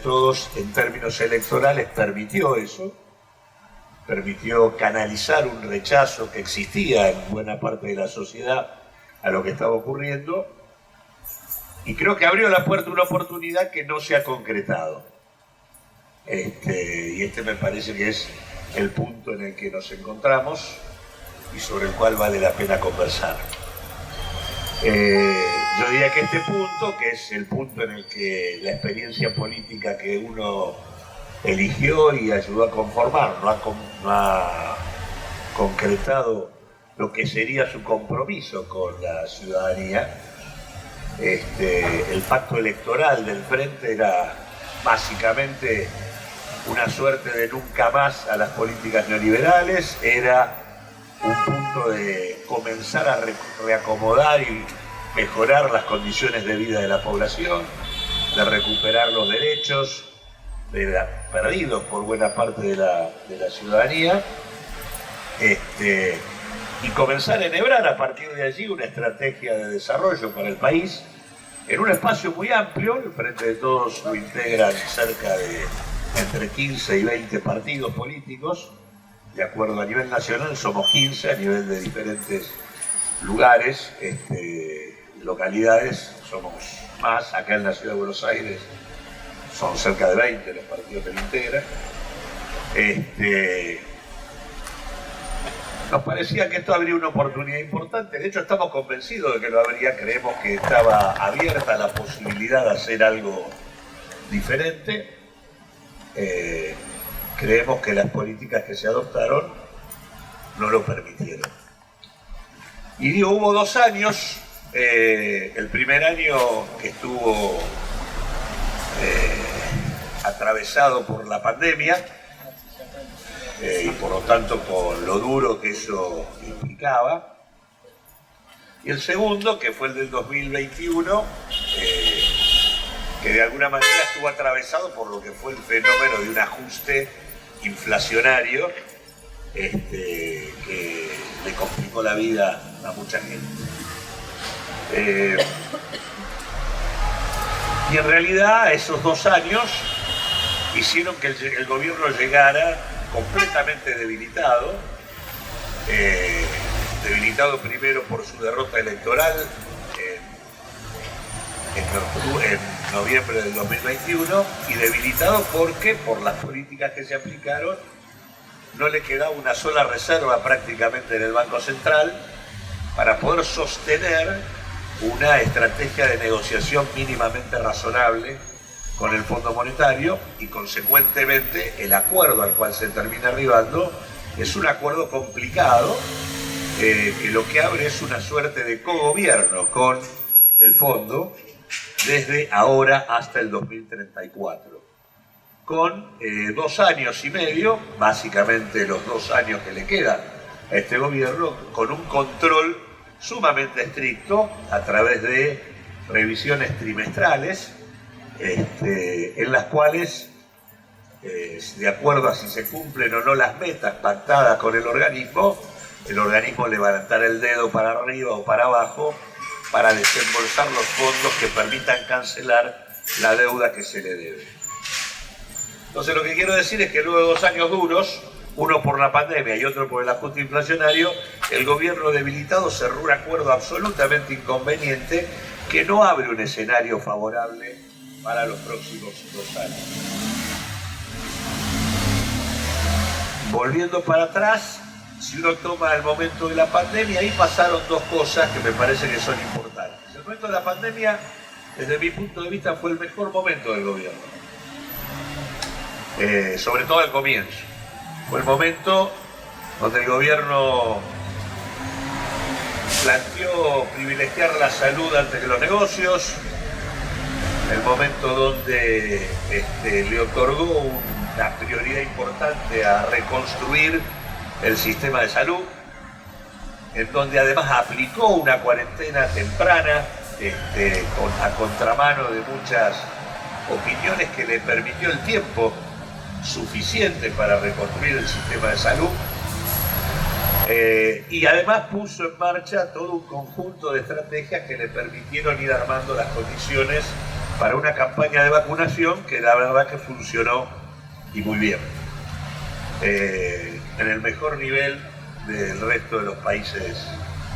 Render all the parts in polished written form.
todos en términos electorales permitió eso, permitió canalizar un rechazo que existía en buena parte de la sociedad a lo que estaba ocurriendo, y creo que abrió la puerta a una oportunidad que no se ha concretado. Y este me parece que es el punto en el que nos encontramos y sobre el cual vale la pena conversar. Yo diría que este punto, que es el punto en el que la experiencia política que uno eligió y ayudó a conformar, no ha concretado lo que sería su compromiso con la ciudadanía. El pacto electoral del Frente era básicamente una suerte de nunca más a las políticas neoliberales, era un punto de comenzar a reacomodar y mejorar las condiciones de vida de la población, de recuperar los derechos perdidos por buena parte de la ciudadanía, y comenzar a enhebrar a partir de allí una estrategia de desarrollo para el país en un espacio muy amplio. El Frente de Todos lo integran cerca de entre 15 y 20 partidos políticos, de acuerdo a nivel nacional somos 15, a nivel de diferentes lugares, localidades somos más. Acá en la ciudad de Buenos Aires son cerca de 20 los partidos que lo integran. Nos parecía que esto habría una oportunidad importante, de hecho estamos convencidos de que lo habría, creemos que estaba abierta la posibilidad de hacer algo diferente. Creemos que las políticas que se adoptaron no lo permitieron. Y digo, hubo 2 años, el primer año que estuvo atravesado por la pandemia, y por lo tanto con lo duro que eso implicaba, y el segundo, que fue el del 2021, que de alguna manera estuvo atravesado por lo que fue el fenómeno de un ajuste inflacionario que le complicó la vida a mucha gente. Y en realidad esos 2 años hicieron que el gobierno llegara completamente debilitado, debilitado primero por su derrota electoral en noviembre del 2021, y debilitado porque por las políticas que se aplicaron no le quedaba una sola reserva prácticamente en el Banco Central para poder sostener una estrategia de negociación mínimamente razonable con el Fondo Monetario, y consecuentemente el acuerdo al cual se termina arribando es un acuerdo complicado, que lo que abre es una suerte de cogobierno con el Fondo desde ahora hasta el 2034, con 2 años y medio, básicamente los 2 años que le quedan a este gobierno, con un control sumamente estricto a través de revisiones trimestrales, en las cuales, de acuerdo a si se cumplen o no las metas pactadas con el organismo levantará el dedo para arriba o para abajo para desembolsar los fondos que permitan cancelar la deuda que se le debe. Entonces lo que quiero decir es que luego de 2 años duros, uno por la pandemia y otro por el ajuste inflacionario, el gobierno debilitado cerró un acuerdo absolutamente inconveniente que no abre un escenario favorable para los próximos 2 años. Volviendo para atrás, si uno toma el momento de la pandemia, ahí pasaron 2 cosas que me parece que son importantes. El momento de la pandemia, desde mi punto de vista, fue el mejor momento del gobierno. Sobre todo al comienzo. Fue el momento donde el gobierno planteó privilegiar la salud antes que los negocios, el momento donde le otorgó una prioridad importante a reconstruir el sistema de salud, en donde además aplicó una cuarentena temprana a contramano de muchas opiniones, que le permitió el tiempo suficiente para reconstruir el sistema de salud, y además puso en marcha todo un conjunto de estrategias que le permitieron ir armando las condiciones para una campaña de vacunación que la verdad que funcionó y muy bien, en el mejor nivel del resto de los países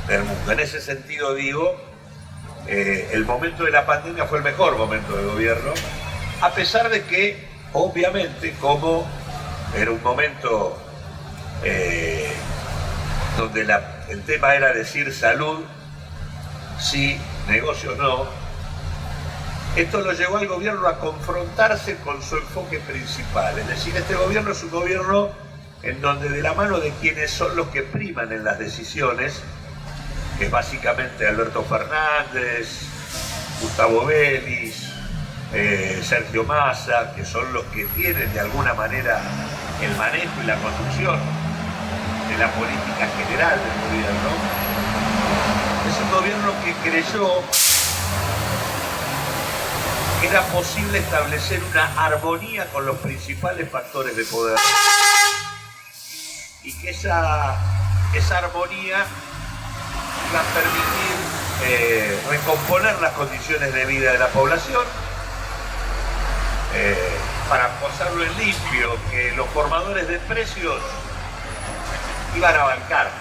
del mundo. En ese sentido digo, el momento de la pandemia fue el mejor momento del gobierno, a pesar de que, obviamente, como era un momento donde el tema era decir salud, sí, negocio no, esto lo llevó al gobierno a confrontarse con su enfoque principal. Es decir, este gobierno es un gobierno en donde de la mano de quienes son los que priman en las decisiones, que es básicamente Alberto Fernández, Gustavo Vélez, Sergio Massa, que son los que tienen de alguna manera el manejo y la conducción de la política general del gobierno. Es un gobierno que creyó que era posible establecer una armonía con los principales factores de poder y que esa armonía iba a permitir recomponer las condiciones de vida de la población, para pasarlo en limpio, que los formadores de precios iban a bancar.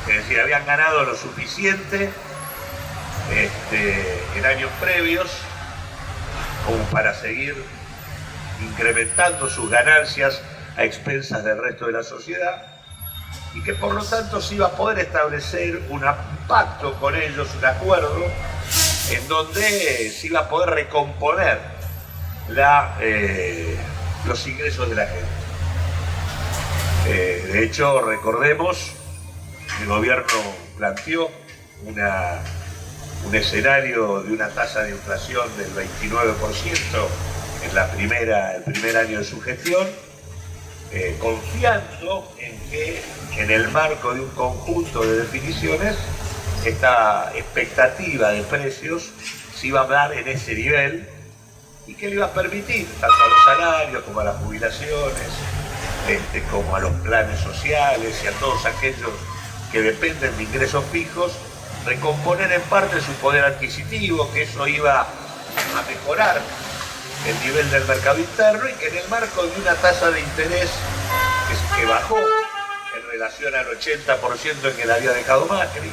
Es decir, habían ganado lo suficiente en años previos como para seguir incrementando sus ganancias a expensas del resto de la sociedad, y que por lo tanto se iba a poder establecer un pacto con ellos, un acuerdo, en donde se iba a poder recomponer los ingresos de la gente. De hecho, recordemos, el gobierno planteó un escenario de una tasa de inflación del 29% en el primer año de su gestión, confiando en que en el marco de un conjunto de definiciones esta expectativa de precios se iba a dar en ese nivel y que le iba a permitir tanto a los salarios como a las jubilaciones, como a los planes sociales y a todos aquellos que dependen de ingresos fijos, recomponer en parte su poder adquisitivo, que eso iba a mejorar el nivel del mercado interno, y que en el marco de una tasa de interés que bajó en relación al 80% en que la había dejado Macri,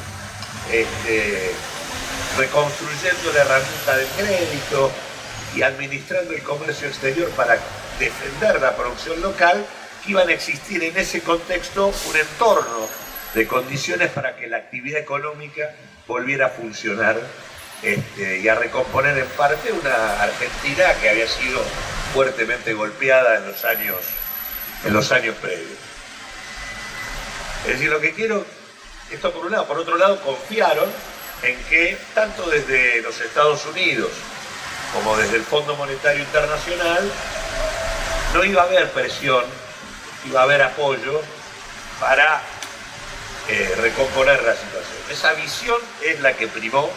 reconstruyendo la herramienta del crédito y administrando el comercio exterior para defender la producción local, que iban a existir en ese contexto un entorno de condiciones para que la actividad económica volviera a funcionar, y a recomponer en parte una Argentina que había sido fuertemente golpeada en los años previos. Es decir, lo que quiero, esto por un lado, por otro lado, confiaron en que tanto desde los Estados Unidos como desde el Fondo Monetario Internacional no iba a haber presión, iba a haber apoyo para recomponer la situación. Esa visión es la que primó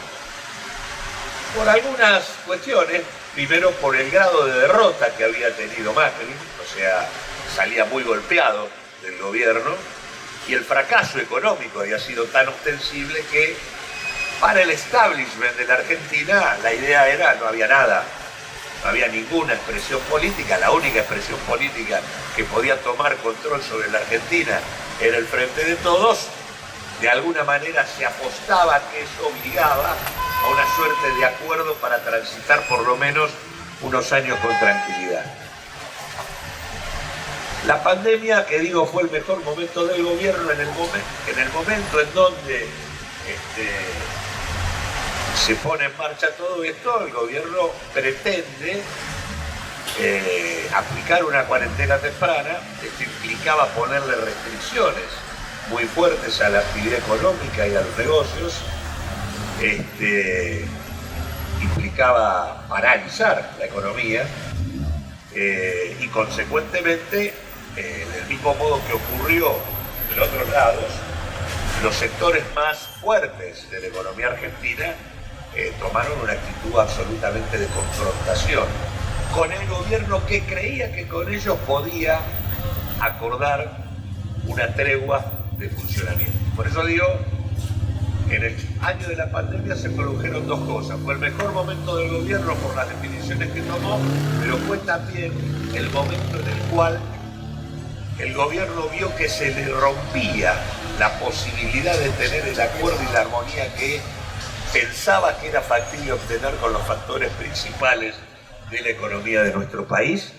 por algunas cuestiones. Primero, por el grado de derrota que había tenido Macri, o sea, salía muy golpeado del gobierno, y el fracaso económico había sido tan ostensible que para el establishment de la Argentina la idea era: no había nada, no había ninguna expresión política, la única expresión política que podía tomar control sobre la Argentina era el Frente de Todos. De alguna manera se apostaba que eso obligaba a una suerte de acuerdo para transitar por lo menos unos años con tranquilidad. La pandemia, que digo, fue el mejor momento del gobierno en el momento en donde se pone en marcha todo esto. El gobierno pretende aplicar una cuarentena temprana. Esto implicaba ponerle restricciones muy fuertes a la actividad económica y a los negocios. Implicaba paralizar la economía, y consecuentemente, del mismo modo que ocurrió en otros lados, los sectores más fuertes de la economía argentina tomaron una actitud absolutamente de confrontación con el gobierno, que creía que con ellos podía acordar una tregua de funcionamiento. Por eso digo, En el año de la pandemia se produjeron dos cosas. Fue el mejor momento del gobierno por las definiciones que tomó, pero fue también el momento en el cual el gobierno vio que se le rompía la posibilidad de tener el acuerdo y la armonía que pensaba que era factible obtener con los factores principales de la economía de nuestro país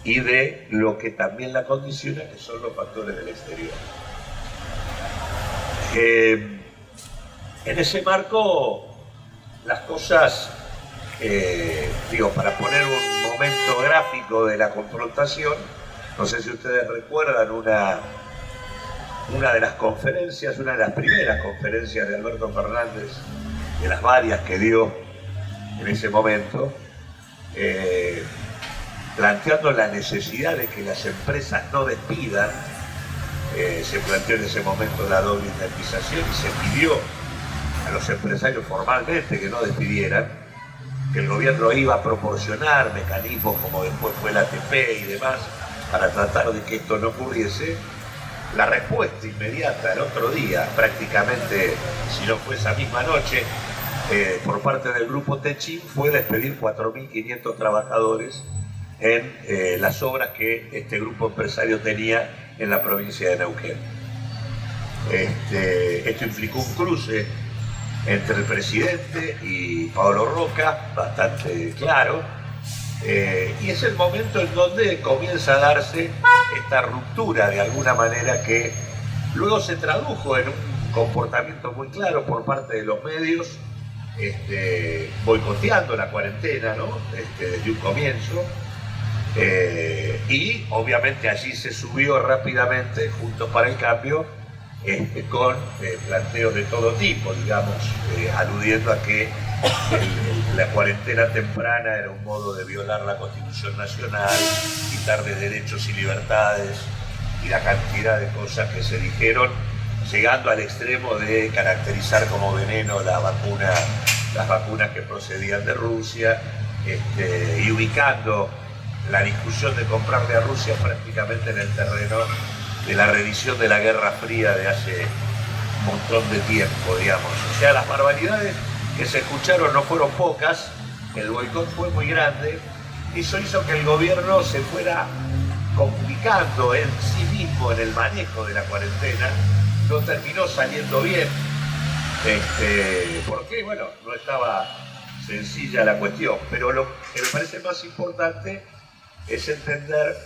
y de lo que también la condiciona, que son los factores del exterior. En ese marco, las cosas, para poner un momento gráfico de la confrontación, no sé si ustedes recuerdan una de las conferencias, una de las primeras conferencias de Alberto Fernández, de las varias que dio en ese momento, planteando la necesidad de que las empresas no despidan. Se planteó en ese momento la doble indemnización y se pidió a los empresarios formalmente que no despidieran, que el gobierno iba a proporcionar mecanismos como después fue el ATP y demás para tratar de que esto no ocurriese. La respuesta inmediata el otro día, prácticamente si no fue esa misma noche, por parte del grupo Techin fue despedir 4.500 trabajadores en las obras que este grupo empresario tenía en la provincia de Neuquén. Esto implicó un cruce entre el presidente y Pablo Roca, bastante claro, y es el momento en donde comienza a darse esta ruptura de alguna manera que luego se tradujo en un comportamiento muy claro por parte de los medios, boicoteando la cuarentena, ¿no? Desde un comienzo. Y obviamente allí se subió rápidamente Juntos para el Cambio con planteos de todo tipo, digamos, aludiendo a que la cuarentena temprana era un modo de violar la Constitución Nacional, quitarle derechos y libertades y la cantidad de cosas que se dijeron, llegando al extremo de caracterizar como veneno las vacunas que procedían de Rusia, y ubicando la discusión de comprarle a Rusia prácticamente en el terreno de la revisión de la Guerra Fría de hace un montón de tiempo, digamos. O sea, las barbaridades que se escucharon no fueron pocas, el boicot fue muy grande, y eso hizo que el gobierno se fuera complicando en sí mismo en el manejo de la cuarentena. No terminó saliendo bien, porque, bueno, no estaba sencilla la cuestión, pero lo que me parece más importante es entender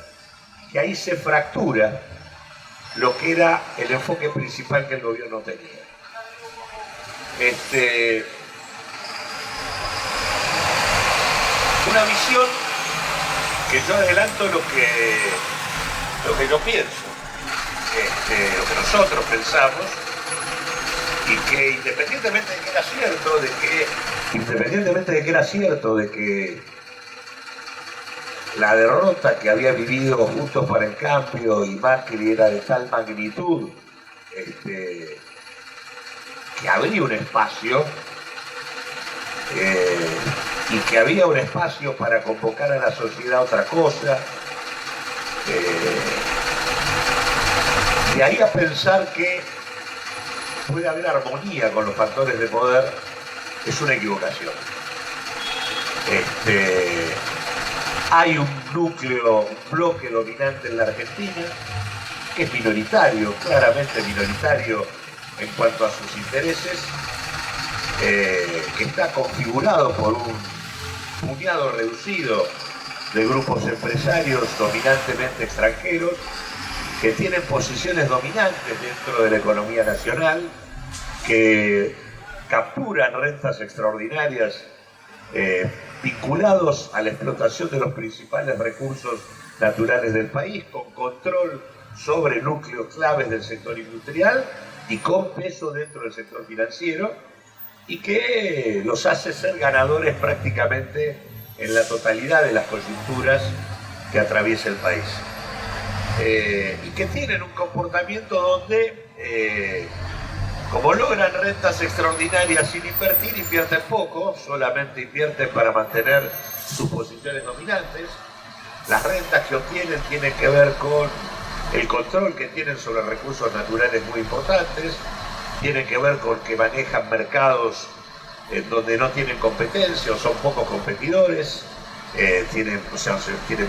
que ahí se fractura lo que era el enfoque principal que el gobierno tenía. Una visión que yo adelanto lo que yo pienso, lo que nosotros pensamos, y que independientemente de que era cierto de que la derrota que había vivido Juntos para el Cambio y Macri era de tal magnitud, que habría un espacio, y que había un espacio para convocar a la sociedad a otra cosa. De ahí a pensar que puede haber armonía con los factores de poder es una equivocación. Hay un núcleo, un bloque dominante en la Argentina, que es minoritario, claramente minoritario en cuanto a sus intereses, que está configurado por un puñado reducido de grupos empresarios dominantemente extranjeros, que tienen posiciones dominantes dentro de la economía nacional, que capturan rentas extraordinarias vinculados a la explotación de los principales recursos naturales del país, con control sobre núcleos claves del sector industrial y con peso dentro del sector financiero, y que los hace ser ganadores prácticamente en la totalidad de las coyunturas que atraviesa el país. Y que tienen un comportamiento donde, como logran rentas extraordinarias sin invertir, invierten poco, solamente invierten para mantener sus posiciones dominantes. Las rentas que obtienen tienen que ver con el control que tienen sobre recursos naturales muy importantes, tienen que ver con que manejan mercados en donde no tienen competencia o son pocos competidores, tienen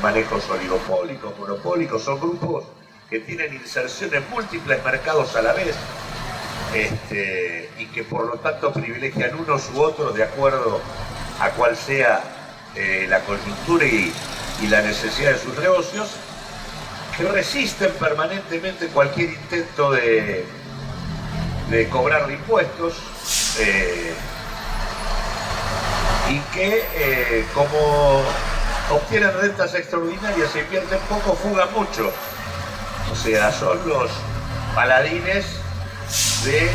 manejos oligopólicos, monopólicos, son grupos que tienen inserción en múltiples mercados a la vez, y que por lo tanto privilegian unos u otros de acuerdo a cuál sea la coyuntura y la necesidad de sus negocios, que resisten permanentemente cualquier intento de cobrarle impuestos, y que como obtienen rentas extraordinarias e invierten poco, fugan mucho. O sea, son los paladines de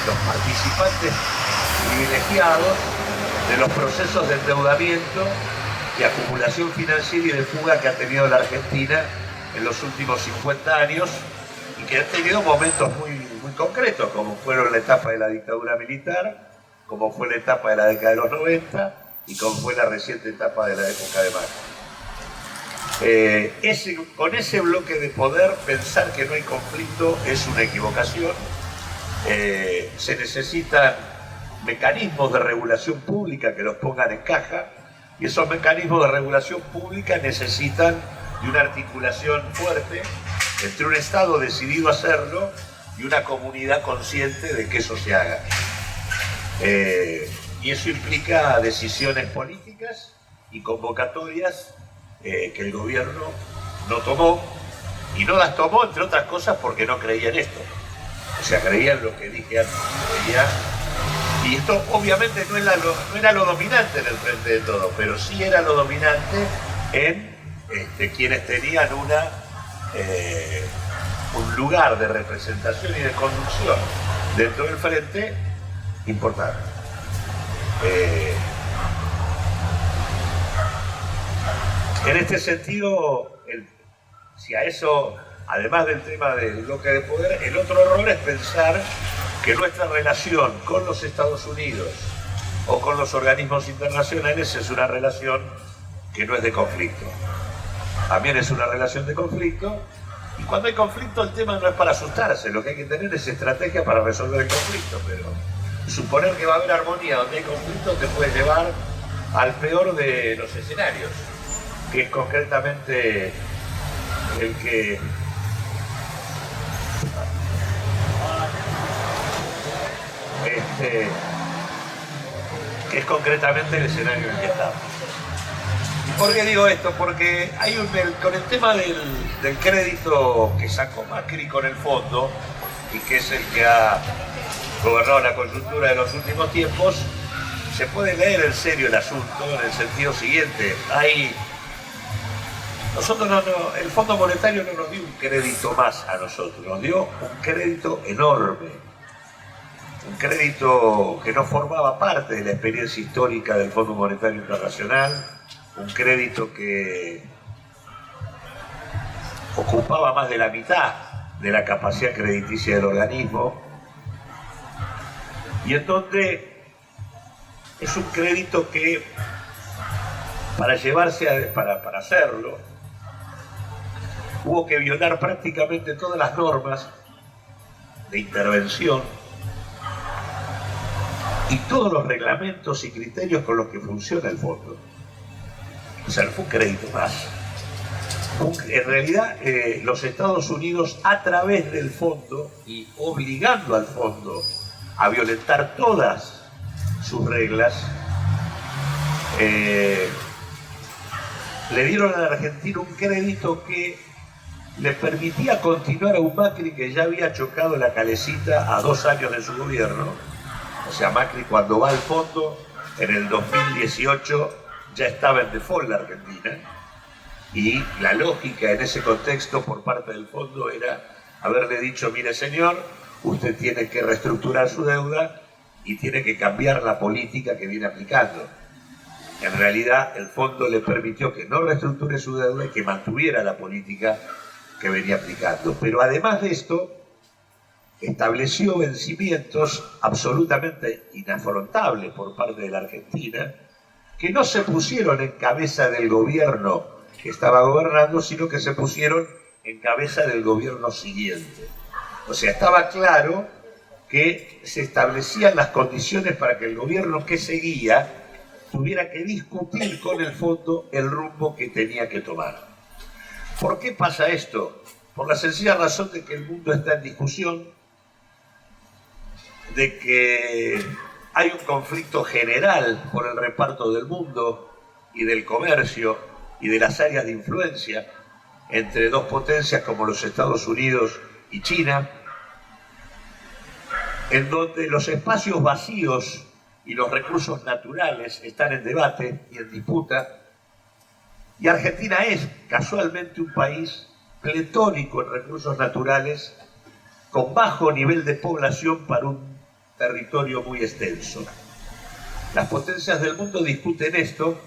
los participantes privilegiados de los procesos de endeudamiento, de acumulación financiera y de fuga que ha tenido la Argentina en los últimos 50 años y que ha tenido momentos muy concretos, como fueron la etapa de la dictadura militar, como fue la etapa de la década de los 90 y como fue la reciente etapa de la época de Macri. Con ese bloque de poder, pensar que no hay conflicto es una equivocación. Se necesitan mecanismos de regulación pública que los pongan en caja, y esos mecanismos de regulación pública necesitan de una articulación fuerte entre un Estado decidido a hacerlo y una comunidad consciente de que eso se haga. Y eso implica decisiones políticas y convocatorias que el gobierno no tomó, y no las tomó entre otras cosas porque no creía en esto. O sea, creía en lo que dije antes, y esto obviamente no era lo dominante en el Frente de Todos, pero sí era lo dominante en quienes tenían un lugar de representación y de conducción dentro del Frente importante. En este sentido, si a eso, además del tema del bloque de poder, el otro error es pensar que nuestra relación con los Estados Unidos o con los organismos internacionales es una relación que no es de conflicto. También es una relación de conflicto, y cuando hay conflicto el tema no es para asustarse, lo que hay que tener es estrategia para resolver el conflicto, pero suponer que va a haber armonía donde hay conflicto te puede llevar al peor de los escenarios, que es concretamente el que es concretamente el escenario en el que estamos. ¿Por qué digo esto? Porque con el tema del crédito que sacó Macri con el fondo, y que es el que ha gobernado la coyuntura de los últimos tiempos, se puede leer en serio el asunto en el sentido siguiente. El Fondo Monetario no nos dio un crédito más a nosotros, nos dio un crédito enorme, un crédito que no formaba parte de la experiencia histórica del Fondo Monetario Internacional, un crédito que ocupaba más de la mitad de la capacidad crediticia del organismo, y entonces es un crédito que para hacerlo hubo que violar prácticamente todas las normas de intervención y todos los reglamentos y criterios con los que funciona el fondo. O sea, no fue un crédito más. En realidad, los Estados Unidos, a través del fondo y obligando al fondo a violentar todas sus reglas, le dieron a la Argentina un crédito que le permitía continuar a un Macri que ya había chocado la calecita a 2 años de su gobierno. O sea, Macri, cuando va al fondo en el 2018, ya estaba en default la Argentina, y la lógica en ese contexto por parte del fondo era haberle dicho: mire señor, usted tiene que reestructurar su deuda y tiene que cambiar la política que viene aplicando. En realidad el fondo le permitió que no reestructure su deuda y que mantuviera la política que venía aplicando. Pero además de esto, estableció vencimientos absolutamente inafrontables por parte de la Argentina, que no se pusieron en cabeza del gobierno que estaba gobernando, sino que se pusieron en cabeza del gobierno siguiente. O sea, estaba claro que se establecían las condiciones para que el gobierno que seguía tuviera que discutir con el fondo el rumbo que tenía que tomar. ¿Por qué pasa esto? Por la sencilla razón de que el mundo está en discusión, de que hay un conflicto general por el reparto del mundo y del comercio y de las áreas de influencia entre dos potencias como los Estados Unidos y China, en donde los espacios vacíos y los recursos naturales están en debate y en disputa, y Argentina es casualmente un país pletórico en recursos naturales, con bajo nivel de población para un territorio muy extenso. Las potencias del mundo discuten esto.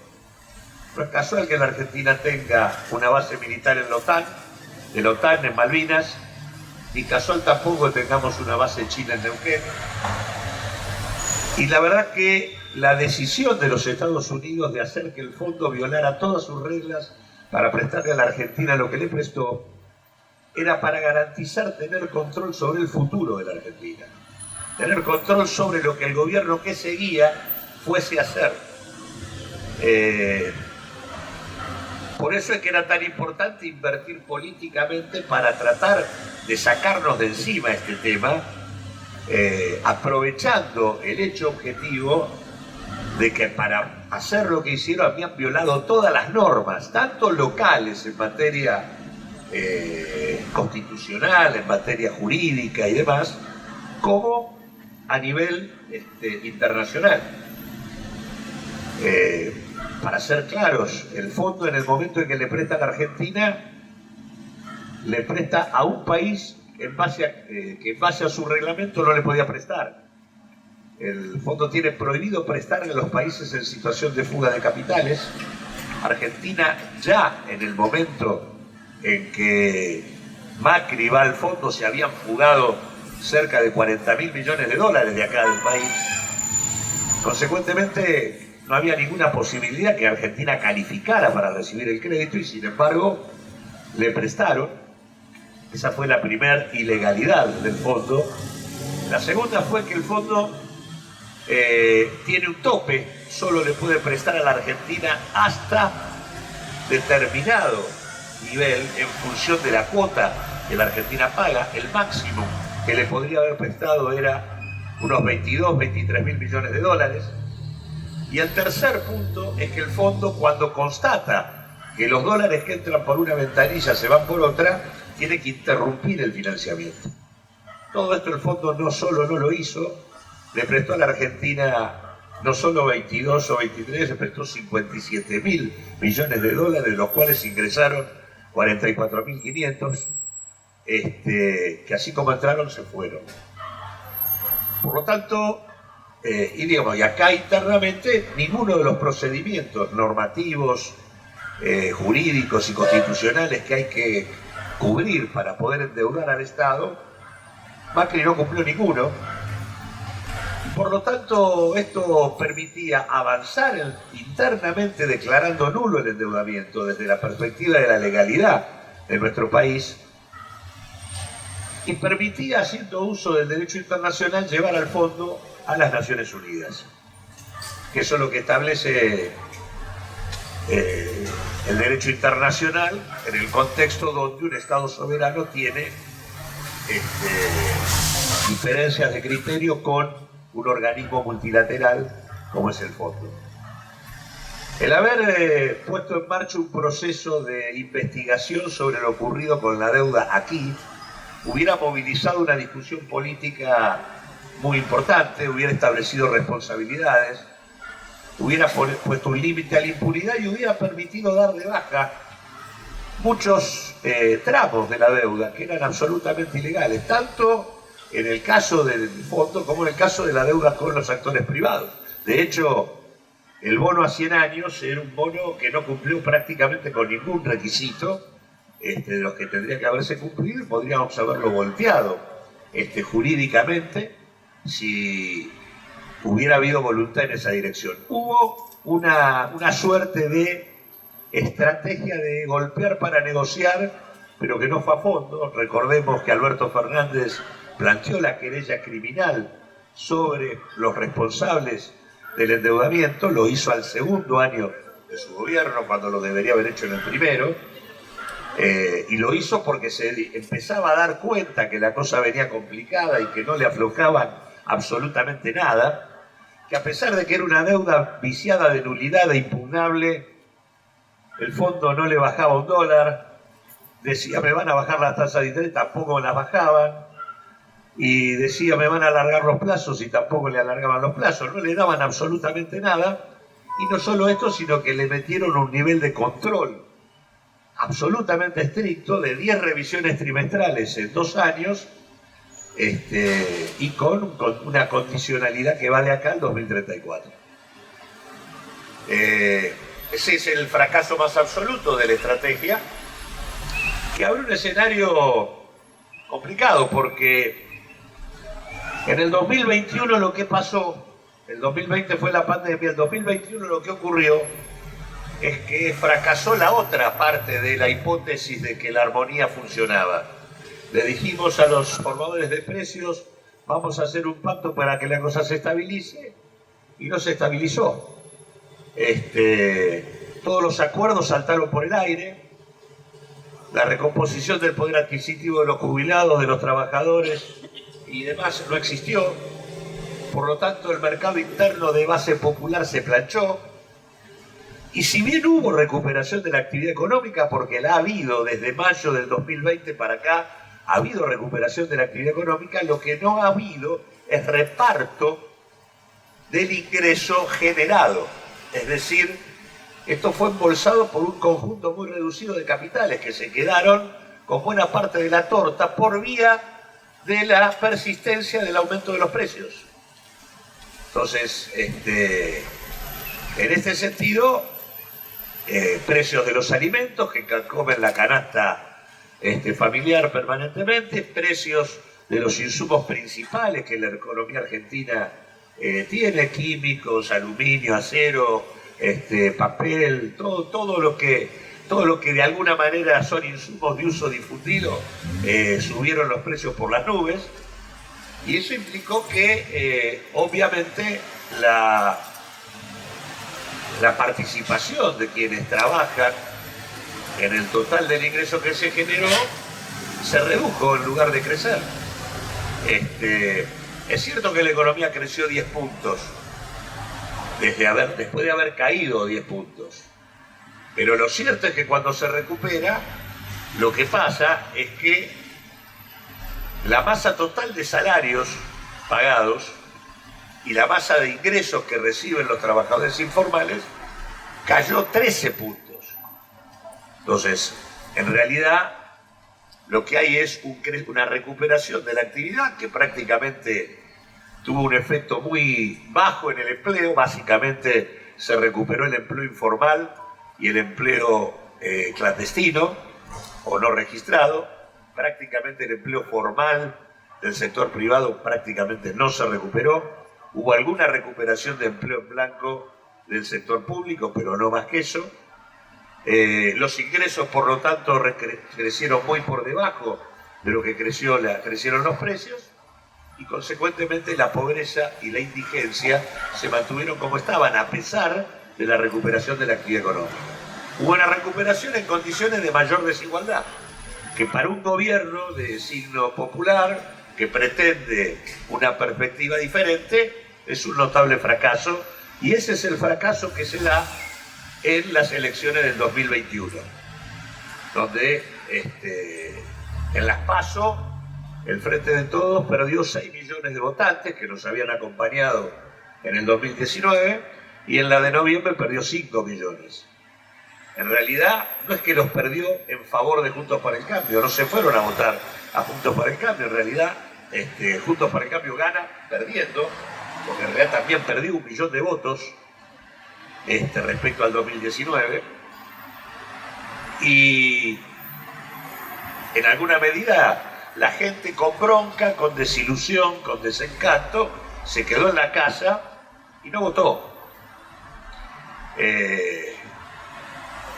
No es casual que la Argentina tenga una base militar en la OTAN en Malvinas, ni casual tampoco que tengamos una base china en Neuquén. Y la verdad que la decisión de los Estados Unidos de hacer que el fondo violara todas sus reglas para prestarle a la Argentina lo que le prestó, era para garantizar tener control sobre el futuro de la Argentina, tener control sobre lo que el gobierno que seguía fuese a hacer. Por eso es que era tan importante invertir políticamente para tratar de sacarnos de encima este tema, aprovechando el hecho objetivo de que para hacer lo que hicieron habían violado todas las normas, tanto locales en materia constitucional, en materia jurídica y demás, como a nivel internacional. Para ser claros, el fondo en el momento en que le presta a la Argentina, le presta a un país que en base a su reglamento no le podía prestar. El fondo tiene prohibido prestarle a los países en situación de fuga de capitales. Argentina ya en el momento en que Macri va al fondo se habían fugado cerca de 40.000 millones de dólares de acá del país. Consecuentemente, no había ninguna posibilidad que Argentina calificara para recibir el crédito y sin embargo le prestaron. Esa fue la primera ilegalidad del fondo. La segunda fue que el fondo tiene un tope, solo le puede prestar a la Argentina hasta determinado nivel en función de la cuota que la Argentina paga. El máximo que le podría haber prestado era unos 22, 23 mil millones de dólares. Y el tercer punto es que el fondo, cuando constata que los dólares que entran por una ventanilla se van por otra, tiene que interrumpir el financiamiento. Todo esto el fondo no solo no lo hizo, le prestó a la Argentina no solo 22 o 23, le prestó 57 mil millones de dólares, de los cuales ingresaron 44.500, que así como entraron se fueron. Por lo tanto, y acá internamente ninguno de los procedimientos normativos, jurídicos y constitucionales que hay que cubrir para poder endeudar al Estado, Macri no cumplió ninguno. Por lo tanto, esto permitía avanzar internamente declarando nulo el endeudamiento desde la perspectiva de la legalidad de nuestro país y permitía, haciendo uso del derecho internacional, llevar al fondo a las Naciones Unidas, que eso es lo que establece el derecho internacional en el contexto donde un Estado soberano tiene diferencias de criterio con un organismo multilateral como es el fondo. El haber puesto en marcha un proceso de investigación sobre lo ocurrido con la deuda aquí hubiera movilizado una discusión política muy importante, hubiera establecido responsabilidades, hubiera puesto un límite a la impunidad y hubiera permitido dar de baja muchos tramos de la deuda que eran absolutamente ilegales, tanto en el caso del fondo como en el caso de la deuda con los actores privados. De hecho, el bono a 100 años era un bono que no cumplió prácticamente con ningún requisito de los que tendría que haberse cumplido, podríamos haberlo volteado jurídicamente si hubiera habido voluntad en esa dirección. Hubo una suerte de estrategia de golpear para negociar, pero que no fue a fondo. Recordemos que Alberto Fernández planteó la querella criminal sobre los responsables del endeudamiento, lo hizo al segundo año de su gobierno, cuando lo debería haber hecho en el primero, y lo hizo porque se empezaba a dar cuenta que la cosa venía complicada y que no le aflojaban absolutamente nada, que a pesar de que era una deuda viciada de nulidad e impugnable, el fondo no le bajaba un dólar, decía me van a bajar las tasas de interés, tampoco las bajaban, y decía me van a alargar los plazos y tampoco le alargaban los plazos, no le daban absolutamente nada, y no solo esto, sino que le metieron un nivel de control absolutamente estricto de 10 revisiones trimestrales en 2 años, y con una condicionalidad que va de acá al 2034. Ese es el fracaso más absoluto de la estrategia, que abre un escenario complicado, porque en el 2021 lo que pasó, el 2020 fue la pandemia, el 2021 lo que ocurrió es que fracasó la otra parte de la hipótesis de que la armonía funcionaba. Le dijimos a los formadores de precios, vamos a hacer un pacto para que la cosa se estabilice, y no se estabilizó. Todos los acuerdos saltaron por el aire, la recomposición del poder adquisitivo de los jubilados, de los trabajadores y demás no existió, por lo tanto el mercado interno de base popular se planchó, y si bien hubo recuperación de la actividad económica, porque la ha habido desde mayo del 2020 para acá, ha habido recuperación de la actividad económica, lo que no ha habido es reparto del ingreso generado. Es decir, esto fue embolsado por un conjunto muy reducido de capitales que se quedaron con buena parte de la torta por vía de la persistencia del aumento de los precios. Entonces, en este sentido, precios de los alimentos que comen la canasta familiar permanentemente, precios de los insumos principales que la economía argentina tiene, químicos, aluminio, acero, papel, todo lo que de alguna manera son insumos de uso difundido, subieron los precios por las nubes, y eso implicó que obviamente la participación de quienes trabajan en el total del ingreso que se generó se redujo en lugar de crecer. Es cierto que la economía creció 10 puntos después de haber caído 10 puntos, pero lo cierto es que cuando se recupera, lo que pasa es que la masa total de salarios pagados y la masa de ingresos que reciben los trabajadores informales cayó 13 puntos. Entonces, en realidad, lo que hay es una recuperación de la actividad que prácticamente tuvo un efecto muy bajo en el empleo. Básicamente se recuperó el empleo informal y el empleo clandestino o no registrado. Prácticamente el empleo formal del sector privado prácticamente no se recuperó. Hubo alguna recuperación de empleo en blanco del sector público, pero no más que eso. Los ingresos, por lo tanto, crecieron muy por debajo de lo que crecieron los precios, y consecuentemente la pobreza y la indigencia se mantuvieron como estaban, a pesar de la recuperación de la actividad económica. Hubo una recuperación en condiciones de mayor desigualdad, que para un gobierno de signo popular, que pretende una perspectiva diferente, es un notable fracaso, y ese es el fracaso que se da en las elecciones del 2021, donde en las PASO el Frente de Todos perdió 6 millones de votantes que nos habían acompañado en el 2019, y en la de noviembre perdió 5 millones. En realidad no es que los perdió en favor de Juntos por el Cambio, no se fueron a votar a Juntos por el Cambio, en realidad Juntos por el Cambio gana perdiendo, porque en realidad también perdió 1 millón de votos respecto al 2019, y en alguna medida la gente con bronca, con desilusión, con desencanto, se quedó en la casa y no votó,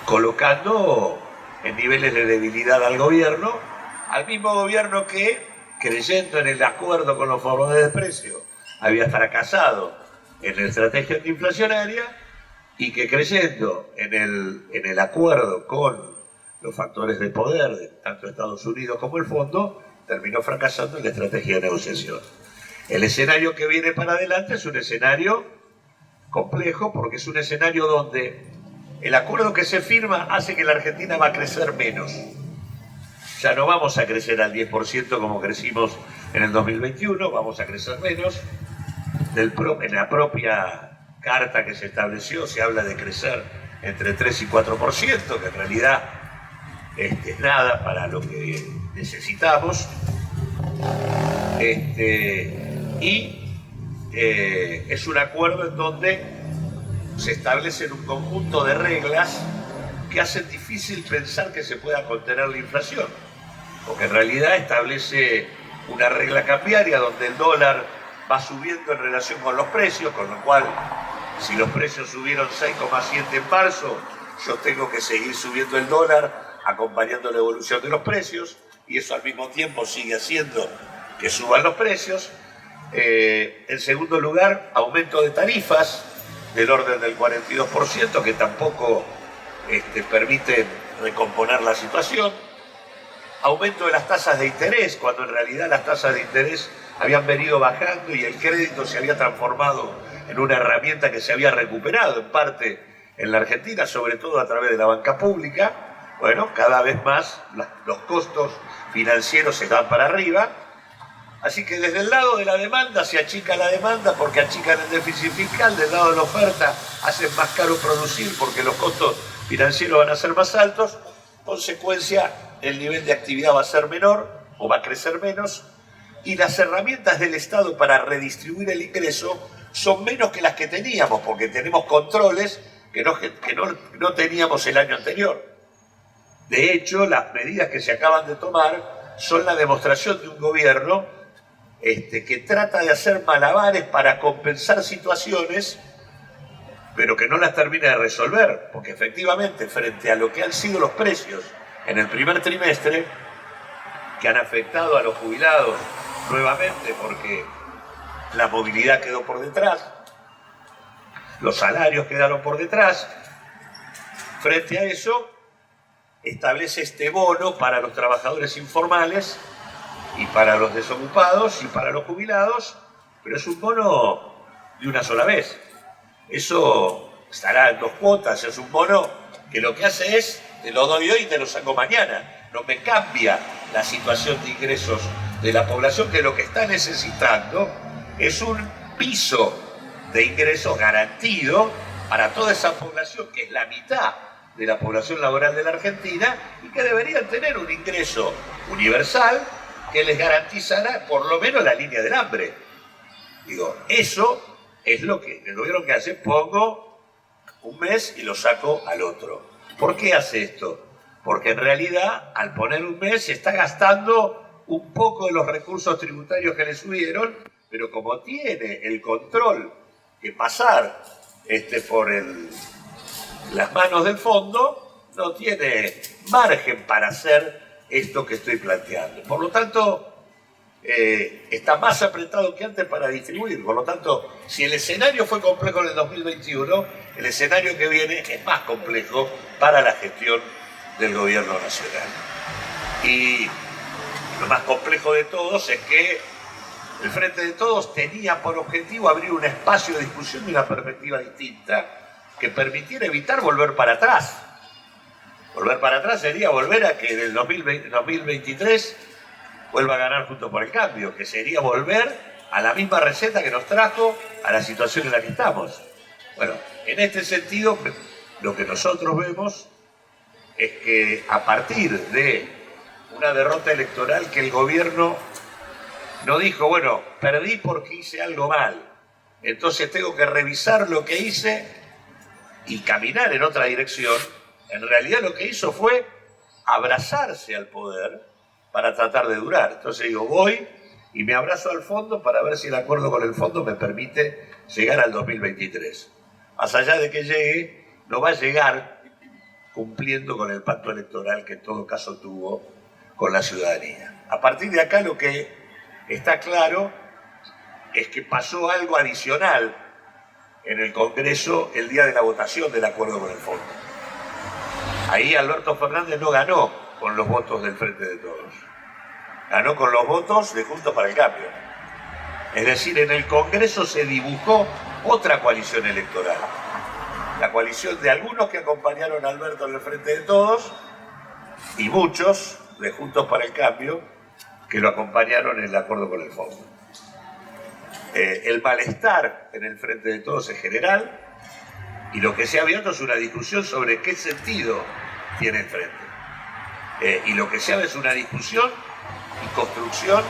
colocando en niveles de debilidad al mismo gobierno que creyendo en el acuerdo con los formadores de precios, había fracasado en la estrategia antiinflacionaria, y que creyendo en el acuerdo con los factores de poder de tanto Estados Unidos como el Fondo, terminó fracasando en la estrategia de negociación. El escenario que viene para adelante es un escenario complejo, porque es un escenario donde el acuerdo que se firma hace que la Argentina va a crecer menos. Ya no vamos a crecer al 10% como crecimos en el 2021, vamos a crecer menos. En la propia carta que se estableció se habla de crecer entre 3 y 4%, que en realidad es nada para lo que necesitamos. Es un acuerdo en donde se establecen un conjunto de reglas que hacen difícil pensar que se pueda contener la inflación, porque en realidad establece una regla cambiaria donde el dólar va subiendo en relación con los precios, con lo cual si los precios subieron 6,7 en marzo, yo tengo que seguir subiendo el dólar acompañando la evolución de los precios, y eso al mismo tiempo sigue haciendo que suban los precios. En segundo lugar, aumento de tarifas del orden del 42%, que tampoco permite recomponer la situación. Aumento de las tasas de interés, cuando en realidad las tasas de interés habían venido bajando y el crédito se había transformado en una herramienta que se había recuperado en parte en la Argentina, sobre todo a través de la banca pública. Bueno, cada vez más los costos financieros se dan para arriba. Así que desde el lado de la demanda se achica la demanda porque achican el déficit fiscal, del lado de la oferta hacen más caro producir porque los costos financieros van a ser más altos. Consecuencia, el nivel de actividad va a ser menor o va a crecer menos, y las herramientas del Estado para redistribuir el ingreso son menos que las que teníamos, porque tenemos controles que no teníamos el año anterior. De hecho, las medidas que se acaban de tomar son la demostración de un gobierno que trata de hacer malabares para compensar situaciones, pero que no las termina de resolver, porque efectivamente, frente a lo que han sido los precios en el primer trimestre, que han afectado a los jubilados nuevamente porque la movilidad quedó por detrás, los salarios quedaron por detrás, frente a eso establece este bono para los trabajadores informales y para los desocupados y para los jubilados, pero es un bono de una sola vez. Eso estará en 2 cuotas, es un bono que lo que hace es, te lo doy hoy y te lo saco mañana. No me cambia la situación de ingresos de la población, que lo que está necesitando es un piso de ingresos garantido para toda esa población, que es la mitad de la población laboral de la Argentina, y que deberían tener un ingreso universal que les garantizará por lo menos la línea del hambre. Digo, eso es lo que el gobierno que hace: pongo un mes y lo saco al otro. ¿Por qué hace esto? Porque en realidad, al poner un mes, se está gastando un poco de los recursos tributarios que le subieron, pero como tiene el control que pasar por las manos del fondo, no tiene margen para hacer esto que estoy planteando. Por lo tanto, está más apretado que antes para distribuir. Por lo tanto, si el escenario fue complejo en el 2021, el escenario que viene es más complejo para la gestión del gobierno nacional. Y lo más complejo de todos es que el Frente de Todos tenía por objetivo abrir un espacio de discusión y una perspectiva distinta que permitiera evitar volver para atrás. Volver para atrás sería volver a que en el 2023 vuelva a ganar Juntos por el Cambio, que sería volver a la misma receta que nos trajo a la situación en la que estamos. Bueno, en este sentido, lo que nosotros vemos es que a partir de una derrota electoral, que el gobierno no dijo, bueno, perdí porque hice algo mal, entonces tengo que revisar lo que hice y caminar en otra dirección. En realidad lo que hizo fue abrazarse al poder para tratar de durar. Entonces digo, voy y me abrazo al fondo para ver si el acuerdo con el fondo me permite llegar al 2023. Más allá de que llegue, no va a llegar cumpliendo con el pacto electoral que en todo caso tuvo con la ciudadanía. A partir de acá lo que está claro es que pasó algo adicional en el Congreso el día de la votación del acuerdo con el fondo. Ahí Alberto Fernández no ganó con los votos del Frente de Todos, ganó con los votos de Juntos para el Cambio. Es decir, en el Congreso se dibujó otra coalición electoral, la coalición de algunos que acompañaron a Alberto en el Frente de Todos y muchos de Juntos para el Cambio que lo acompañaron en el acuerdo con el fondo. El malestar en el Frente de Todos es general y lo que se ha abierto es una discusión sobre qué sentido tiene el Frente. Y lo que se abre es una discusión y construcción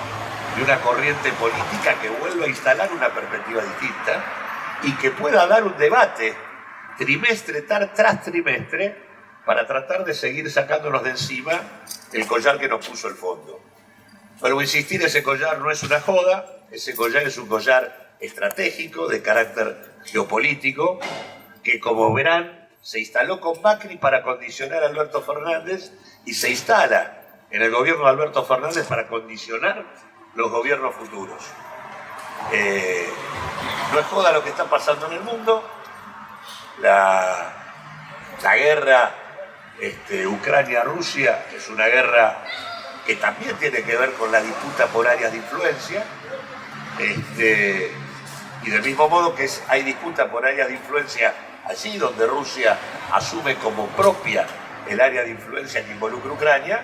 de una corriente política que vuelva a instalar una perspectiva distinta y que pueda dar un debate trimestre tras trimestre para tratar de seguir sacándonos de encima el collar que nos puso el fondo. Vuelvo a insistir, ese collar no es una joda, ese collar es un collar estratégico de carácter geopolítico que, como verán, se instaló con Macri para condicionar a Alberto Fernández y se instala en el gobierno de Alberto Fernández para condicionar los gobiernos futuros. No es joda lo que está pasando en el mundo. La guerra Ucrania-Rusia es una guerra que también tiene que ver con la disputa por áreas de influencia, y del mismo modo que hay disputa por áreas de influencia allí donde Rusia asume como propia el área de influencia que involucra Ucrania,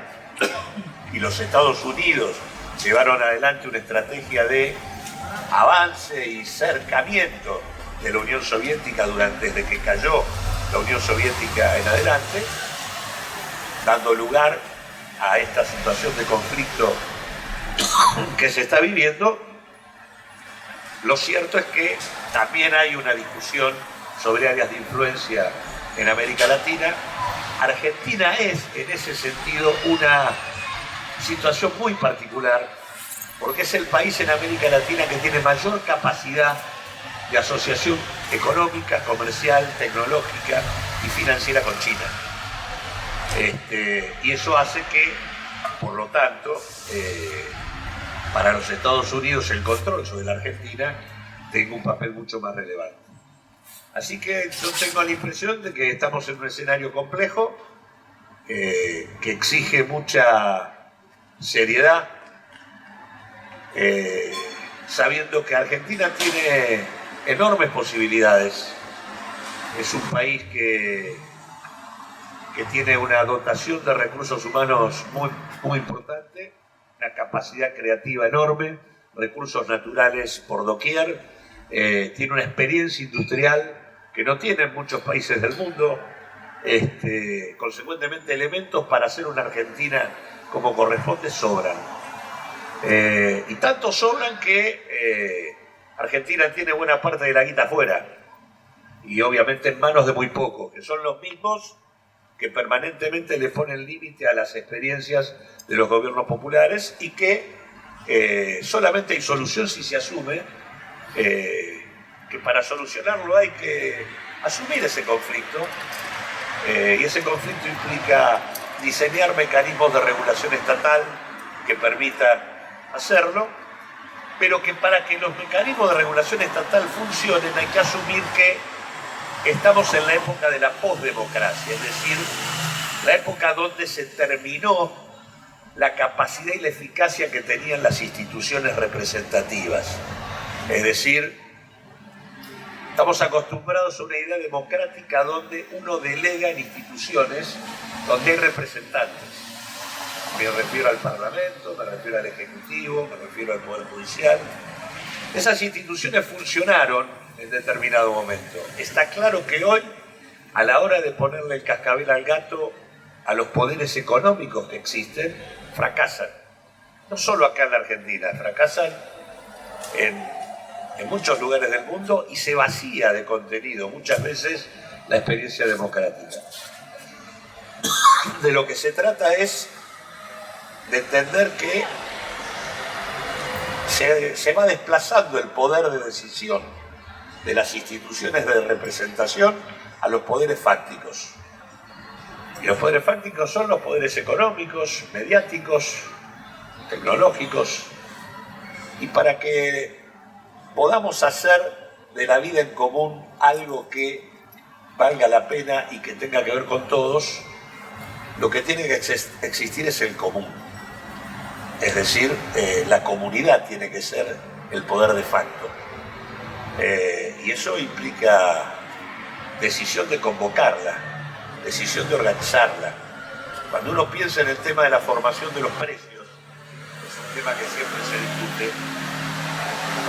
y los Estados Unidos llevaron adelante una estrategia de avance y cercamiento de la Unión Soviética desde que cayó la Unión Soviética en adelante, dando lugar a esta situación de conflicto que se está viviendo. Lo cierto es que también hay una discusión sobre áreas de influencia en América Latina. Argentina es, en ese sentido, una situación muy particular, porque es el país en América Latina que tiene mayor capacidad de asociación económica, comercial, tecnológica y financiera con China. Y eso hace que, por lo tanto, para los Estados Unidos el control sobre la Argentina tenga un papel mucho más relevante. Así que yo tengo la impresión de que estamos en un escenario complejo, que exige mucha seriedad, sabiendo que Argentina tiene enormes posibilidades. Es un país que tiene una dotación de recursos humanos muy importante, una capacidad creativa enorme, recursos naturales por doquier, tiene una experiencia industrial que no tienen muchos países del mundo, consecuentemente elementos para hacer una Argentina como corresponde sobran. Y tanto sobran que Argentina tiene buena parte de la guita afuera, y obviamente en manos de muy pocos, que son los mismos que permanentemente le ponen límite a las experiencias de los gobiernos populares y que solamente hay solución si se asume que para solucionarlo hay que asumir ese conflicto, y ese conflicto implica diseñar mecanismos de regulación estatal que permitan hacerlo, pero que para que los mecanismos de regulación estatal funcionen hay que asumir que estamos en la época de la posdemocracia, es decir, la época donde se terminó la capacidad y la eficacia que tenían las instituciones representativas. Es decir, estamos acostumbrados a una idea democrática donde uno delega en instituciones donde hay representantes. Me refiero al Parlamento, me refiero al Ejecutivo, me refiero al Poder Judicial. Esas instituciones funcionaron en determinado momento. Está claro que hoy, a la hora de ponerle el cascabel al gato a los poderes económicos que existen, fracasan. No solo acá en la Argentina, fracasan en muchos lugares del mundo y se vacía de contenido muchas veces la experiencia democrática. De lo que se trata es de entender que se va desplazando el poder de decisión de las instituciones de representación a los poderes fácticos. Y los poderes fácticos son los poderes económicos, mediáticos, tecnológicos, y para que podamos hacer de la vida en común algo que valga la pena y que tenga que ver con todos, lo que tiene que existir es el común. Es decir, la comunidad tiene que ser el poder de facto. Y eso implica decisión de convocarla, decisión de organizarla. Cuando uno piensa en el tema de la formación de los precios, es un tema que siempre se discute.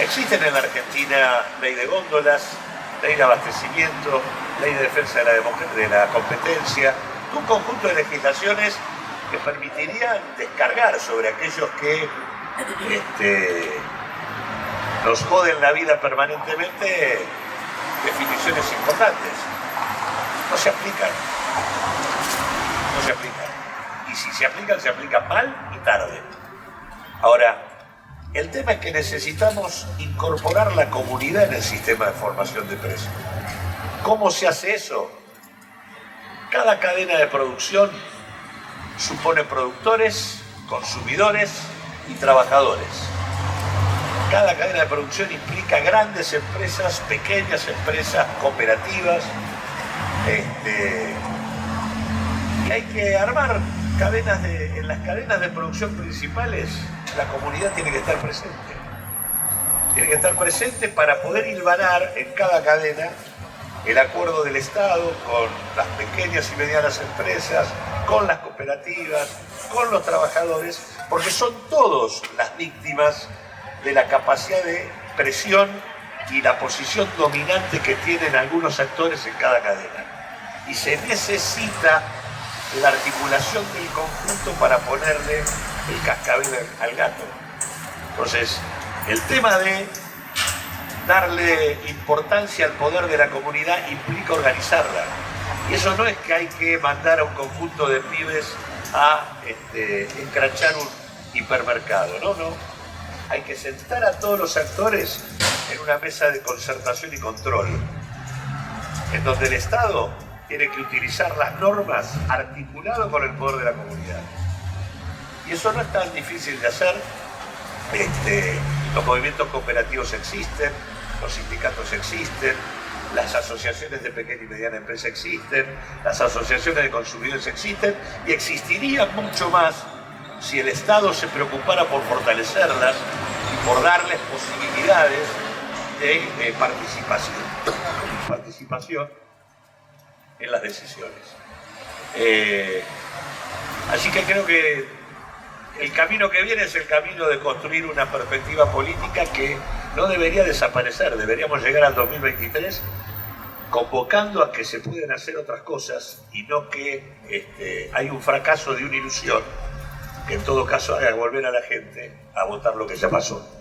Existen en la Argentina ley de góndolas, ley de abastecimiento, ley de defensa de la competencia, un conjunto de legislaciones que permitirían descargar sobre aquellos que nos joden la vida permanentemente definiciones importantes. No se aplican. No se aplican. Y si se aplican mal y tarde. Ahora, el tema es que necesitamos incorporar la comunidad en el sistema de formación de precios. ¿Cómo se hace eso? Cada cadena de producción supone productores, consumidores y trabajadores. Cada cadena de producción implica grandes empresas, pequeñas empresas, cooperativas. Y hay que armar cadenas en las cadenas de producción principales, la comunidad tiene que estar presente. Tiene que estar presente para poder hilvanar en cada cadena el acuerdo del Estado con las pequeñas y medianas empresas, con las cooperativas, con los trabajadores, porque son todos las víctimas de la capacidad de presión y la posición dominante que tienen algunos actores en cada cadena. Y se necesita la articulación del conjunto para ponerle el cascabel al gato. Entonces, el tema de darle importancia al poder de la comunidad implica organizarla. Y eso no es que hay que mandar a un conjunto de pibes a encrachar un hipermercado, no. Hay que sentar a todos los actores en una mesa de concertación y control, en donde el Estado tiene que utilizar las normas articulado con el poder de la comunidad. Y eso no es tan difícil de hacer. Los movimientos cooperativos existen, los sindicatos existen, las asociaciones de pequeña y mediana empresa existen, las asociaciones de consumidores existen y existirían mucho más si el Estado se preocupara por fortalecerlas y por darles posibilidades de participación en las decisiones. Así que creo que el camino que viene es el camino de construir una perspectiva política que no debería desaparecer. Deberíamos llegar al 2023 convocando a que se pueden hacer otras cosas y no que hay un fracaso de una ilusión que en todo caso haga volver a la gente a votar lo que ya pasó.